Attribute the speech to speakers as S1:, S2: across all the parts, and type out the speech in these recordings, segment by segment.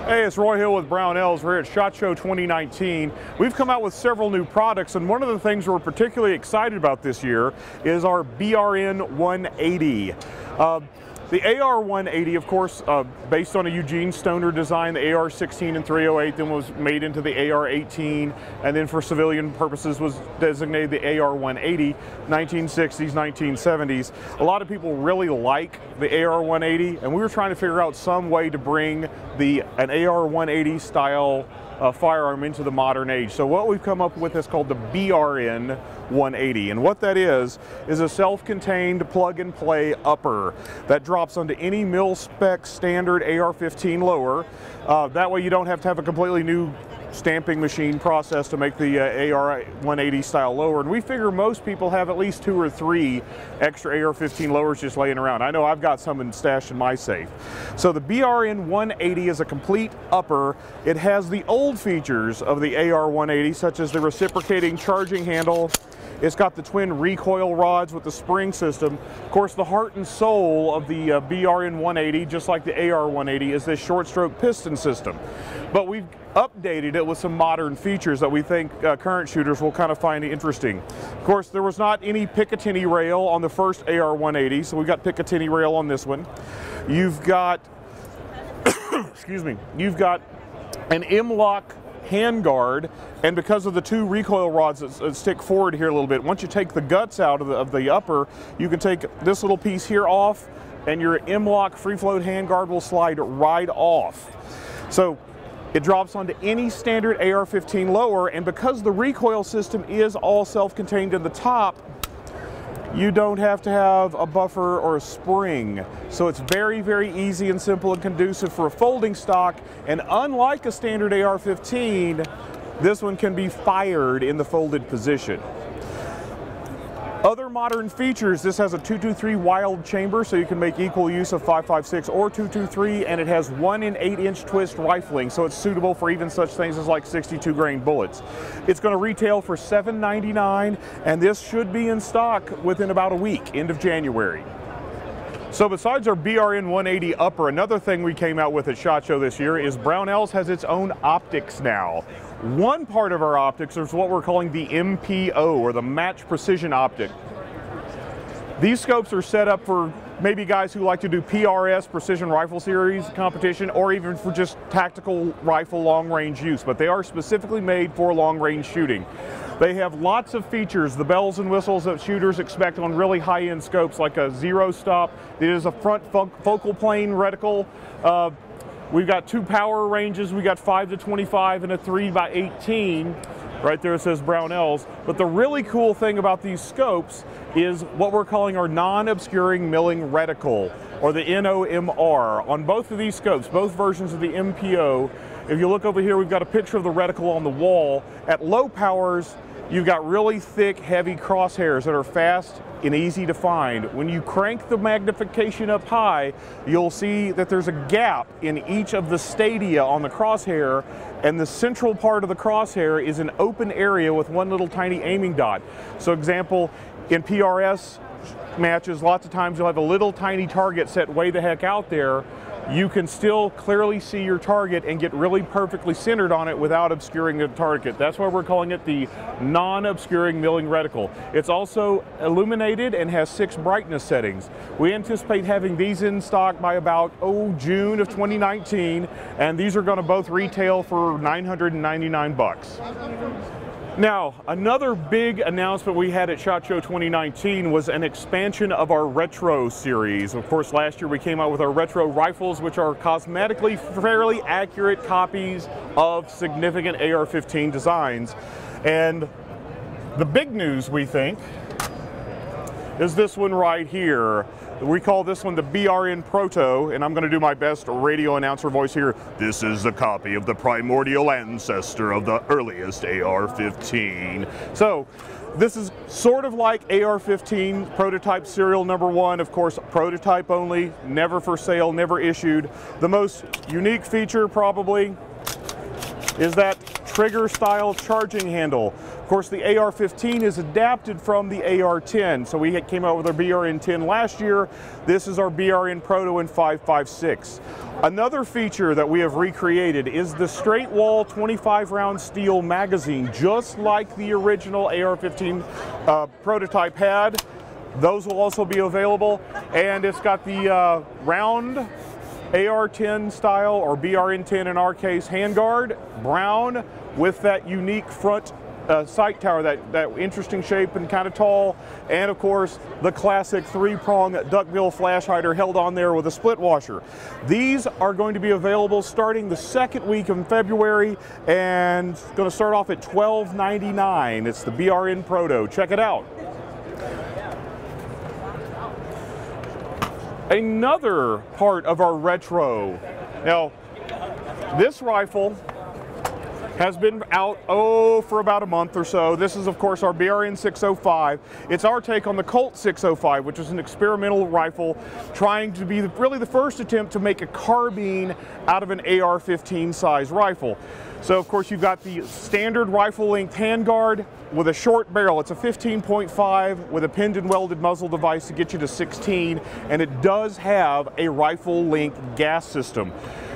S1: Hey, it's Roy Hill with Brownells. We're here at SHOT Show 2019. We've come out with several new products, and one of the things we're particularly excited about this year is our BRN-180. The AR-180, of course, based on a Eugene Stoner design, the AR-16 and 308, then was made into the AR-18, and then for civilian purposes was designated the AR-180, 1960s, 1970s. A lot of people really like the AR-180, and we were trying to figure out some way to bring an AR-180 style firearm into the modern age. So what we've come up with is called the BRN-180, and what that is a self-contained plug-and-play upper that drops onto any mil-spec standard AR-15 lower. That way you don't have to have a completely new stamping machine process to make the AR-180 style lower, and we figure most people have at least 2 or 3 extra AR-15 lowers just laying around. I know I've got some stashed in my safe. So the BRN-180 is a complete upper. It has the old features of the AR-180, such as the reciprocating charging handle. It's got the twin recoil rods with the spring system. Of course, the heart and soul of the BRN-180, just like the AR-180, is this short stroke piston system. But we've updated it with some modern features that we think current shooters will kind of find interesting. Of course, there was not any Picatinny rail on the first AR-180, so we've got Picatinny rail on this one. You've got, excuse me, you've got an m-lok handguard, and because of the 2 recoil rods that stick forward here a little bit, once you take the guts out of the upper, you can take this little piece here off, and your m-lok free float handguard will slide right off. So it drops onto any standard AR-15 lower, and because the recoil system is all self-contained in the top, you don't have to have a buffer or a spring. So it's very, very easy and simple and conducive for a folding stock, and unlike a standard AR-15, this one can be fired in the folded position. Other modern features, this has a 223 wild chamber, so you can make equal use of 5.56 or 223, and it has 1 8-inch twist rifling, so it's suitable for even such things as like 62 grain bullets. It's going to retail for $7.99, and this should be in stock within about a week, end of January. So besides our BRN-180 upper, another thing we came out with at SHOT Show this year is Brownells has its own optics now. One part of our optics is what we're calling the MPO, or the Match Precision Optic. These scopes are set up for maybe guys who like to do PRS, Precision Rifle Series competition, or even for just tactical rifle long-range use, but they are specifically made for long-range shooting. They have lots of features, the bells and whistles that shooters expect on really high-end scopes, like a zero stop. It is a front focal plane reticle. We've got 2 power ranges. We got 5 to 25 and a 3x18. Right there it says Brownells. But the really cool thing about these scopes is what we're calling our non-obscuring milling reticle, or the NOMR. On both of these scopes, both versions of the MPO, if you look over here, we've got a picture of the reticle on the wall. At low powers, you've got really thick, heavy crosshairs that are fast and easy to find. When you crank the magnification up high, you'll see that there's a gap in each of the stadia on the crosshair, and the central part of the crosshair is an open area with one little tiny aiming dot. So example, in PRS matches, lots of times you'll have a little tiny target set way the heck out there. You can still clearly see your target and get really perfectly centered on it without obscuring the target. That's why we're calling it the non-obscuring milling reticle. It's also illuminated and has 6 brightness settings. We anticipate having these in stock by about June of 2019, and these are going to both retail for $999. Now, another big announcement we had at SHOT Show 2019 was an expansion of our retro series. Of course, last year we came out with our retro rifles, which are cosmetically fairly accurate copies of significant AR-15 designs. And the big news, we think, is this one right here. We call this one the BRN-Proto, and I'm going to do my best radio announcer voice here. This is a copy of the primordial ancestor of the earliest AR-15. So this is sort of like AR-15 prototype serial number 1, of course, prototype only, never for sale, never issued. The most unique feature probably is that trigger style charging handle. Of course, the AR-15 is adapted from the AR-10. So we came out with our BRN-10 last year. This is our BRN-Proto in 5.56. Another feature that we have recreated is the straight wall 25-round steel magazine, just like the original AR-15 prototype had. Those will also be available, and it's got the round AR-10 style, or BRN-10 in our case, handguard, brown, with that unique front sight tower, that interesting shape and kind of tall, and of course the classic 3-prong duckbill flash hider held on there with a split washer. These are going to be available starting the second week in February, and it's going to start off at $12.99. It's the BRN-Proto. Check it out. Another part of our retro. Now, this rifle has been out, for about a month or so. This is, of course, our BRN-605. It's our take on the Colt 605, which is an experimental rifle trying to be really the first attempt to make a carbine out of an AR-15 size rifle. So, of course, you've got the standard rifle-length handguard with a short barrel. It's a 15.5 with a pinned and welded muzzle device to get you to 16, and it does have a rifle-length gas system.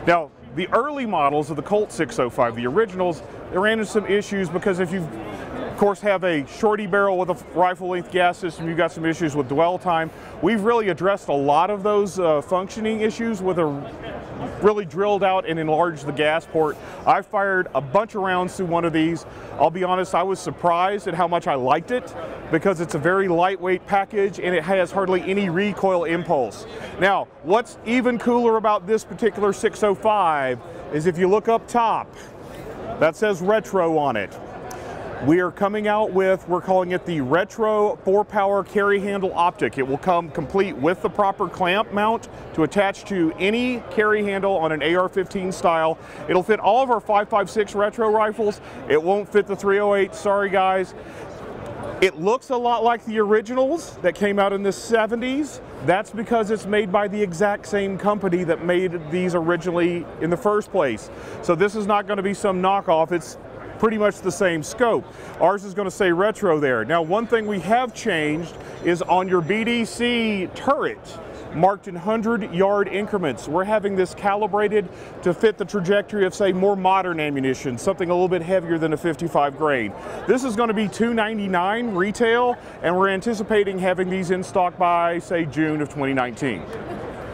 S1: Now, the early models of the Colt 605, the originals, they ran into some issues because if you, of course, have a shorty barrel with a rifle-length gas system, you've got some issues with dwell time. We've really addressed a lot of those functioning issues with really drilled out and enlarged the gas port. I fired a bunch of rounds through one of these. I'll be honest, I was surprised at how much I liked it because it's a very lightweight package and it has hardly any recoil impulse. Now, what's even cooler about this particular 605 is if you look up top, that says retro on it. We are coming out with, we're calling it the Retro 4-Power Carry Handle Optic. It will come complete with the proper clamp mount to attach to any carry handle on an AR-15 style. It'll fit all of our 5.56 retro rifles. It won't fit the 308, sorry guys. It looks a lot like the originals that came out in the 70s. That's because it's made by the exact same company that made these originally in the first place. So this is not going to be some knockoff. It's pretty much the same scope. Ours is going to say retro there. Now, one thing we have changed is on your BDC turret, marked in 100-yard increments. We're having this calibrated to fit the trajectory of, say, more modern ammunition, something a little bit heavier than a 55 grain. This is going to be $299 retail, and we're anticipating having these in stock by, say, June of 2019.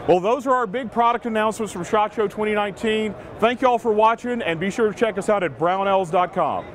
S1: Well, those are our big product announcements from SHOT Show 2019. Thank you all for watching, and be sure to check us out at Brownells.com.